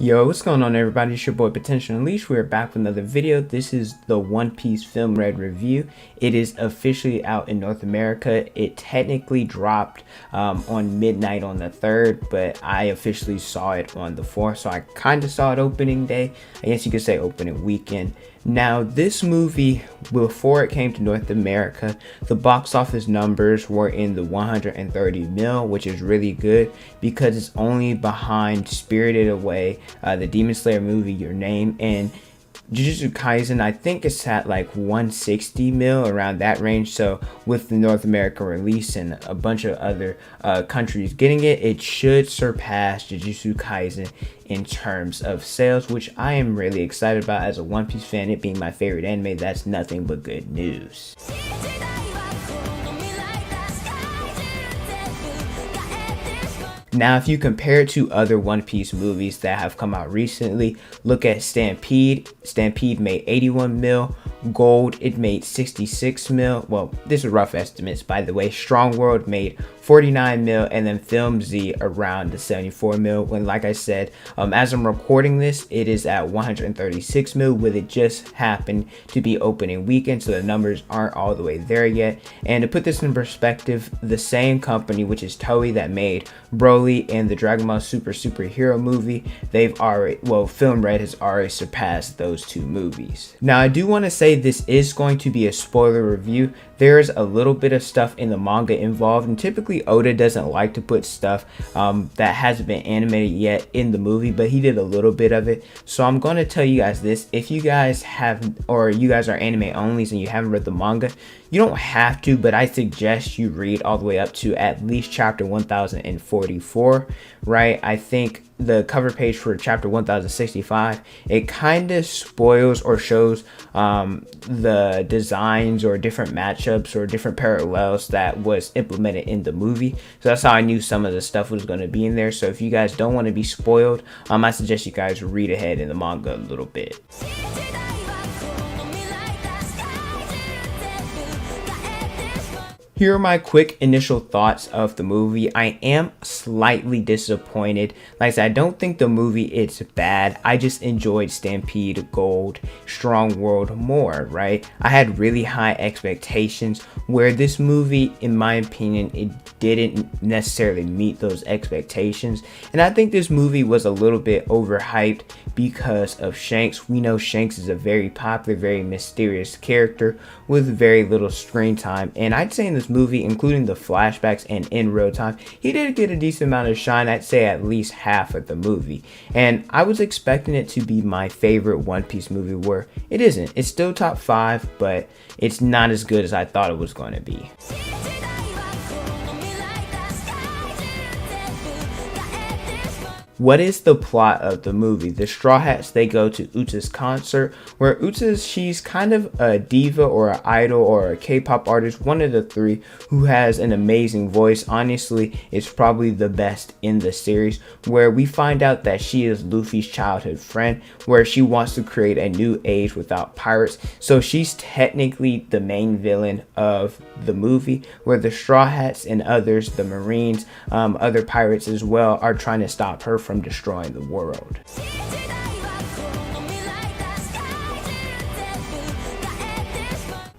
Yo, what's going on everybody? It's your boy Potential Unleashed. We're back with another video. This is the One Piece Film Red review. It is officially out in North America. It technically dropped on midnight on the 3rd, but I officially saw it on the 4th, so I kind of saw it opening day. I guess you could say opening weekend. Now, this movie, before it came to North America, the box office numbers were in the 130 mil, which is really good because it's only behind Spirited Away, the Demon Slayer movie, Your Name, and Jujutsu Kaisen. I think it's at like 160 mil, around that range. So with the North America release and a bunch of other countries getting it, it should surpass Jujutsu Kaisen in terms of sales, which I am really excited about. As a One Piece fan, it being my favorite anime, that's nothing but good news. Now, if you compare it to other One Piece movies that have come out recently, look at Stampede. Stampede made 81 mil. Gold, it made 66 mil. Well, this is rough estimates, by the way. Strong World made 49 mil, and then Film Z around the 74 mil. When, like I said, as I'm recording this, it is at 136 mil, with it just happened to be opening weekend, so the numbers aren't all the way there yet. And to put this in perspective, the same company, which is Toei, that made Broly and the Dragon Ball Super superhero movie, they've already, well, Film Red has already surpassed those two movies. Now, I do want to say this is going to be a spoiler review. There's a little bit of stuff in the manga involved, and typically Oda doesn't like to put stuff that hasn't been animated yet in the movie, but he did a little bit of it. So I'm going to tell you guys this: if you guys have, or you guys are anime onlys and you haven't read the manga, you don't have to, but I suggest you read all the way up to at least chapter 1044, right? I think the cover page for chapter 1065, it kind of spoils or shows the designs or different matchups or different parallels that was implemented in the movie. So that's how I knew some of the stuff was going to be in there. So if you guys don't want to be spoiled, I suggest you guys read ahead in the manga a little bit. Here are my quick initial thoughts of the movie. I am slightly disappointed. Like I said, I don't think the movie is bad. I just enjoyed Stampede, Gold, Strong World more, right? I had really high expectations, where this movie, in my opinion, it didn't necessarily meet those expectations. And I think this movie was a little bit overhyped because of Shanks. We know Shanks is a very popular, very mysterious character with very little screen time. And I'd say in this movie, including the flashbacks and in real time, he did get a decent amount of shine. I'd say at least half of the movie. And I was expecting it to be my favorite One Piece movie, where it isn't. It's still top 5, but it's not as good as I thought it was going to be. What is the plot of the movie? The Straw Hats, they go to Uta's concert, where she's kind of a diva or an idol or a K-pop artist, one of the three, who has an amazing voice. Honestly, it's probably the best in the series, where we find out that she is Luffy's childhood friend, where she wants to create a new age without pirates. So she's technically the main villain of the movie, where the Straw Hats and others, the Marines, other pirates as well, are trying to stop her from destroying the world.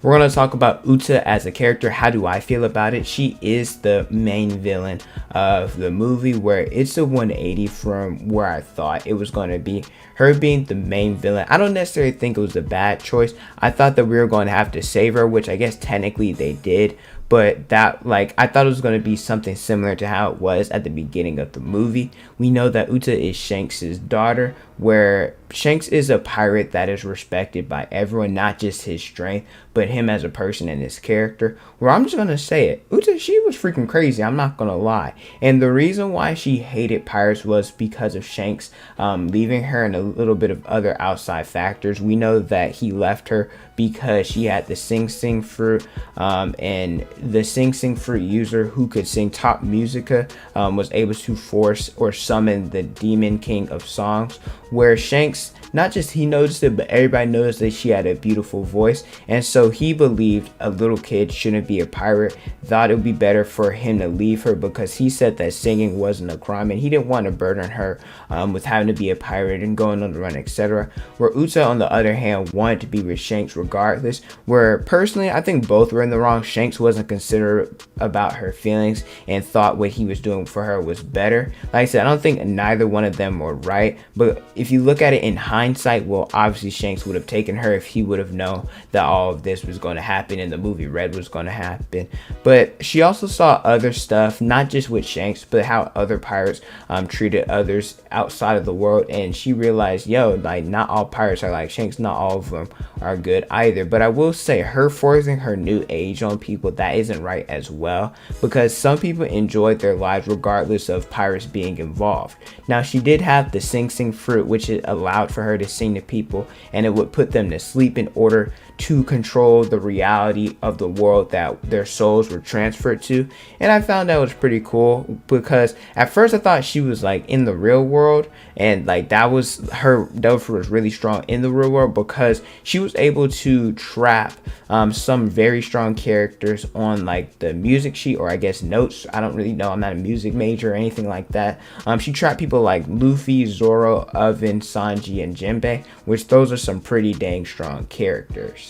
We're going to talk about Uta as a character. How do I feel about it? She is the main villain of the movie, where it's a 180 from where I thought it was going to be. Her being the main villain, I don't necessarily think it was a bad choice. I thought that we were going to have to save her, which I guess technically they did. But that, like, I thought it was going to be something similar to how it was at the beginning of the movie. We know that Uta is Shanks' daughter, where Shanks is a pirate that is respected by everyone, not just his strength, but him as a person and his character. Where I'm just going to say it, Uta, she was freaking crazy, I'm not going to lie. And the reason why she hated pirates was because of Shanks leaving her, and a little bit of other outside factors. We know that he left her because she had the Sing Sing fruit, and the Sing Sing fruit user who could sing top musica was able to force or summon the Demon King of Songs, where Shanks, not just he noticed it, but everybody noticed that she had a beautiful voice, and so he believed a little kid shouldn't be a pirate, thought it would be better for him to leave her because he said that singing wasn't a crime and he didn't want to burden her with having to be a pirate and going on the run, etc. Where Uta, on the other hand, wanted to be with Shanks regardless, where personally I think both were in the wrong. Shanks wasn't considerate about her feelings and thought what he was doing for her was better. Like I said, I don't think neither one of them were right, but if you look at it in hindsight, well, obviously Shanks would have taken her if he would have known that all of this was going to happen and the movie Red was going to happen. But she also saw other stuff, not just with Shanks, but how other pirates treated others outside of the world, and she realized, yo, like, not all pirates are like Shanks, not all of them are good either. But I will say, her forcing her new age on people, that isn't right as well, because some people enjoyed their lives regardless of pirates being involved. Now, she did have the sing fruit, which it allowed for her to sing to people, and it would put them to sleep in order to control the reality of the world that their souls were transferred to. And I found that was pretty cool, because at first I thought she was like in the real world, and like that was really strong in the real world, because she was able to trap some very strong characters on like the music sheet, or I guess notes. I don't really know, I'm not a music major or anything like that. She trapped people like Luffy, Zoro, Oven, Sanji, and Jinbei, which those are some pretty dang strong characters.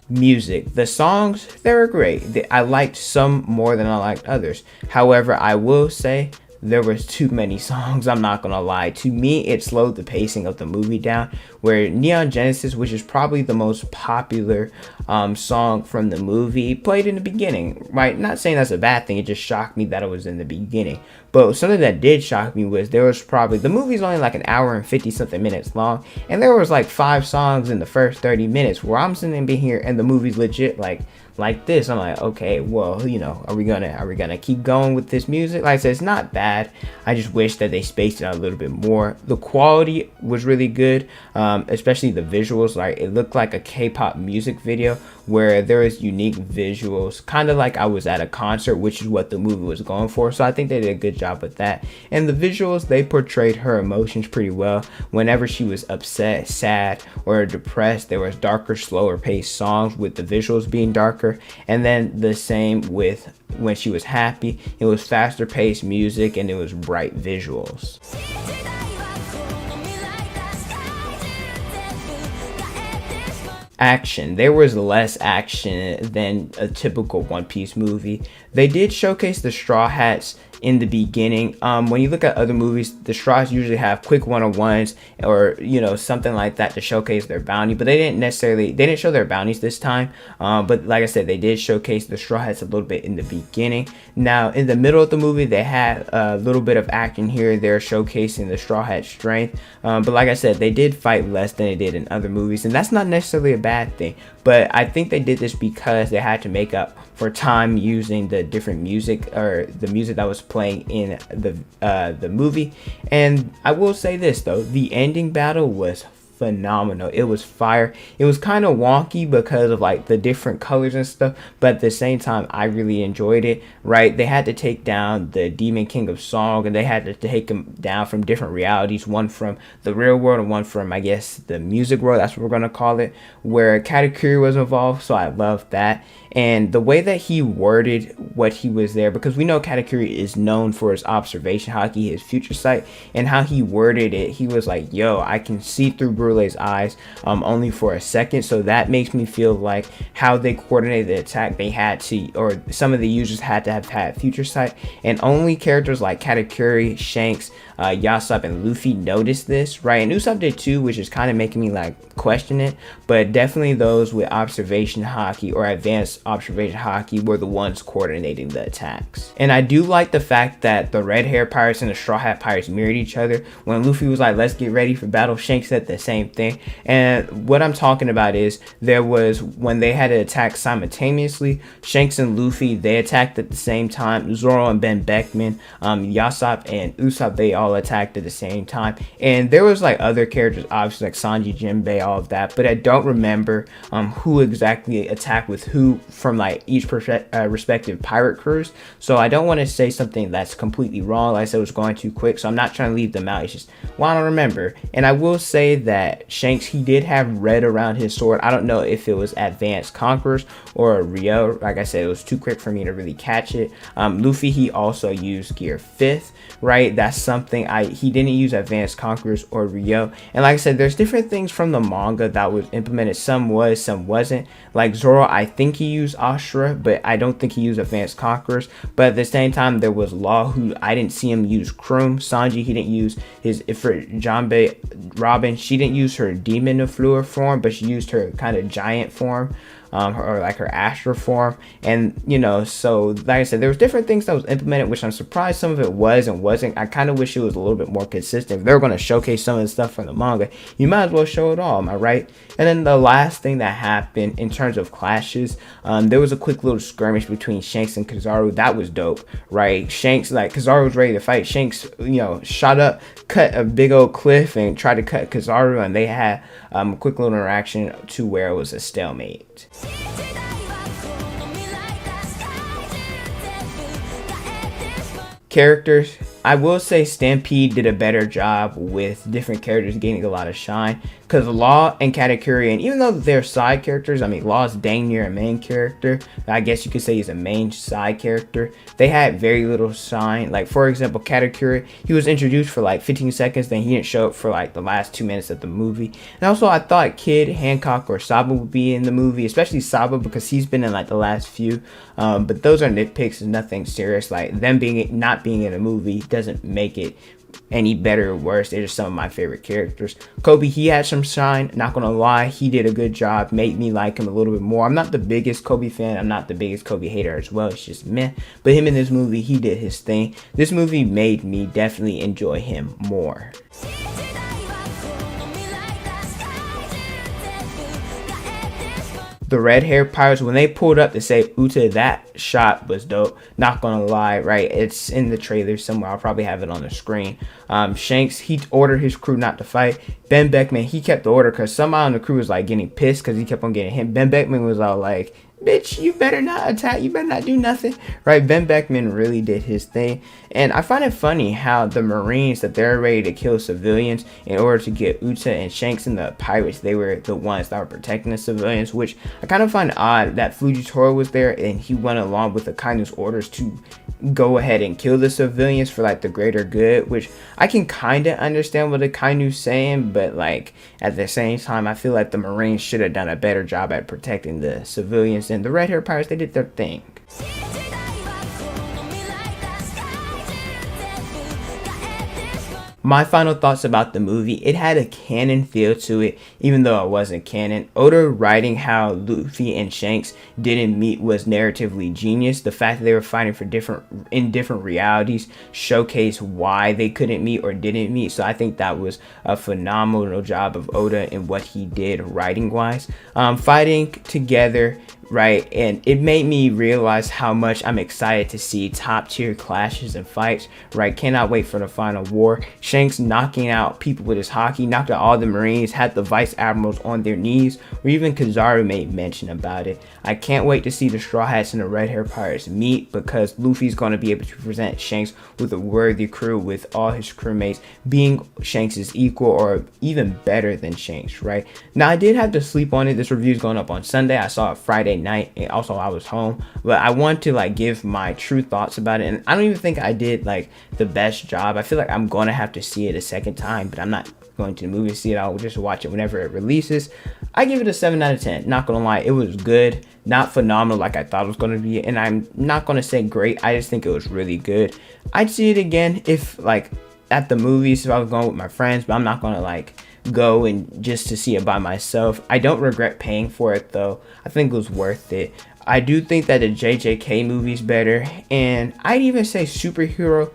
Music, the songs, they were great. I liked some more than I liked others. However, I will say there was too many songs, I'm not gonna lie. To me, it slowed the pacing of the movie down, where Neon Genesis, which is probably the most popular song from the movie, played in the beginning, right? Not saying that's a bad thing, it just shocked me that it was in the beginning. But something that did shock me was there was probably, the movie's only like an hour and 50 something minutes long, and there was like 5 songs in the first 30 minutes where I'm sitting in here and the movie's legit like this. I'm like, okay, well, you know, are we gonna keep going with this music? Like I said, it's not bad. I just wish that they spaced it out a little bit more. The quality was really good, especially the visuals. Like, it looked like a K-pop music video where there was unique visuals, kind of like I was at a concert, which is what the movie was going for. So I think they did a good job with that. And the visuals, they portrayed her emotions pretty well. Whenever she was upset, sad, or depressed, there was darker, slower paced songs with the visuals being darker. And then the same with when she was happy, it was faster paced music and it was bright visuals. Action. There was less action than a typical One Piece movie. They did showcase the Straw Hats in the beginning. When you look at other movies, the Straws usually have quick one-on-ones or, you know, something like that to showcase their bounty, but they didn't show their bounties this time. But like I said, they did showcase the Straw Hats a little bit in the beginning. Now, in the middle of the movie, they had a little bit of action here. They're showcasing the Straw Hat strength. But like I said, they did fight less than they did in other movies, and that's not necessarily a bad thing. But I think they did this because they had to make up for time using the different music, or the music that was playing in the movie. And I will say this though, the ending battle was phenomenal. It was fire. It was kind of wonky because of like the different colors and stuff, but at the same time I really enjoyed it, right? They had to take down the Demon King of Song, and they had to take him down from different realities, one from the real world and one from, I guess, the music world, that's what we're gonna call it, where Katakuri was involved. So I love that. And the way that he worded what he was there, because we know Katakuri is known for his observation haki, his future sight, and how he worded it, he was like, yo, I can see through Brule's eyes only for a second. So that makes me feel like how they coordinated the attack, they had to, or some of the users had to have had future sight, and only characters like Katakuri, Shanks, Yasop, and Luffy noticed this, right? And Usopp did too, which is kind of making me like question it, but definitely those with observation haki or advanced observation haki were the ones coordinating the attacks. And I do like the fact that the red hair pirates and the straw hat pirates mirrored each other. When Luffy was like, let's get ready for battle, Shanks said the same same thing. And what I'm talking about is there was when they had to attack simultaneously, Shanks and Luffy, they attacked at the same time. Zoro and Ben Beckman, Yasop and Usopp, they all attacked at the same time. And there was like other characters, obviously like Sanji, Jinbei, all of that, but I don't remember who exactly attacked with who from like each respective pirate crews. So I don't want to say something that's completely wrong. Like I said, it was going too quick, so I'm not trying to leave them out. It's just, well, I don't remember. And I will say that Shanks, he did have red around his sword. I don't know if it was Advanced Conquerors or a Rio. Like I said, it was too quick for me to really catch it. Luffy, he also used Gear 5th, right? That's something he didn't use Advanced Conquerors or Rio. And like I said, there's different things from the manga that was implemented. Some was, some wasn't. Like Zoro, I think he used Ashura, but I don't think he used Advanced Conquerors. But at the same time, there was Law, who I didn't see him use Chrome. Sanji, he didn't use his Ifrit. Janbei, Robin, she didn't use her Demon of Fluor form, but she used her kind of giant form. Or like her Astra form. And you know, so like I said, there was different things that was implemented, which I'm surprised some of it was and wasn't. I kind of wish it was a little bit more consistent. If they're going to showcase some of the stuff from the manga, you might as well show it all, am I right? And then the last thing that happened in terms of clashes, there was a quick little skirmish between Shanks and Kizaru. That was dope, right? Shanks, like Kizaru was ready to fight. Shanks, you know, shot up, cut a big old cliff and tried to cut Kizaru, and they had a quick little interaction to where it was a stalemate. Characters, I will say Stampede did a better job with different characters getting a lot of shine, because Law and Katakuri, and even though they're side characters, I mean Law's dang near a main character, I guess you could say he's a main side character, they had very little shine. Like for example, Katakuri, he was introduced for like 15 seconds, then he didn't show up for like the last 2 minutes of the movie. And also I thought Kid, Hancock, or Saba would be in the movie, especially Saba because he's been in like the last few, but those are nitpicks and nothing serious. Like them not being in a movie doesn't make it any better or worse. They're just some of my favorite characters. Kobe, he had some shine, not gonna lie, he did a good job, made me like him a little bit more. I'm not the biggest Kobe fan, I'm not the biggest Kobe hater as well, it's just meh, but him in this movie, he did his thing. This movie made me definitely enjoy him more. The red hair pirates, when they pulled up to say Uta, that shot was dope, not gonna lie, right? It's in the trailer somewhere, I'll probably have it on the screen. Shanks, he ordered his crew not to fight. Ben Beckman, he kept the order because somehow the crew was like getting pissed because he kept on getting hit. Ben Beckman was all like, bitch, you better not attack, you better not do nothing, right? Ben Beckman really did his thing. And I find it funny how the Marines, that they're ready to kill civilians in order to get Uta and Shanks and the pirates, they were the ones that were protecting the civilians, which I kind of find odd that Fujitora was there and he went along with the Kainu's orders to go ahead and kill the civilians for like the greater good, which I can kind of understand what the Kainu's saying, but like at the same time, I feel like the Marines should have done a better job at protecting the civilians. And the red hair pirates, they did their thing. My final thoughts about the movie, it had a canon feel to it, even though it wasn't canon. Oda writing how Luffy and Shanks didn't meet was narratively genius. The fact that they were fighting for different realities showcased why they couldn't meet or didn't meet. So I think that was a phenomenal job of Oda in what he did writing wise. Fighting together, right, and it made me realize how much I'm excited to see top tier clashes and fights, right? Cannot wait for the final war. Shanks knocking out people with his hockey, knocked out all the Marines, had the Vice Admirals on their knees, or even Kizaru made mention about it. I can't wait to see the Straw Hats and the Red Hair Pirates meet, because Luffy's going to be able to present Shanks with a worthy crew, with all his crewmates being Shanks' equal or even better than Shanks, right? Now, I did have to sleep on it. This review is going up on Sunday. I saw it Friday night, and also I was home, but I want to like give my true thoughts about it, and I don't even think I did like the best job. I feel like I'm going to have to see it a second time, but I'm not going to the movie to see it. I'll just watch it whenever it releases. I give it a 7 out of 10. Not gonna lie, it was good, not phenomenal like I thought it was gonna be, and I'm not gonna say great, I just think it was really good. I'd see it again if like at the movies, if I was going with my friends, but I'm not gonna like go and just to see it by myself. I don't regret paying for it though. I think it was worth it. I do think that the JJK movie's better, and I'd even say superhero,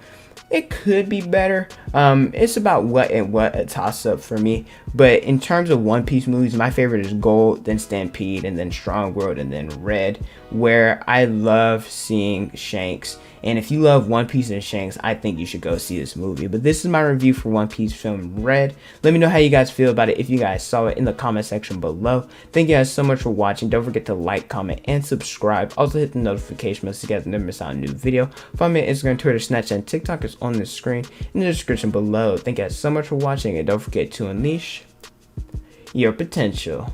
it could be better. It's about what and what, a toss up for me. But in terms of One Piece movies, my favorite is Gold, then Stampede, and then Strong World, and then Red, where I love seeing Shanks. And if you love One Piece and Shanks, I think you should go see this movie. But this is my review for One Piece film Red. Let me know how you guys feel about it if you guys saw it in the comment section below. Thank you guys so much for watching. Don't forget to like, comment, and subscribe. Also hit the notification bell so you guys never miss out on a new video. Follow me on Instagram, Twitter, Snapchat, and TikTok is on the screen in the description below. Thank you guys so much for watching, and don't forget to unleash your potential.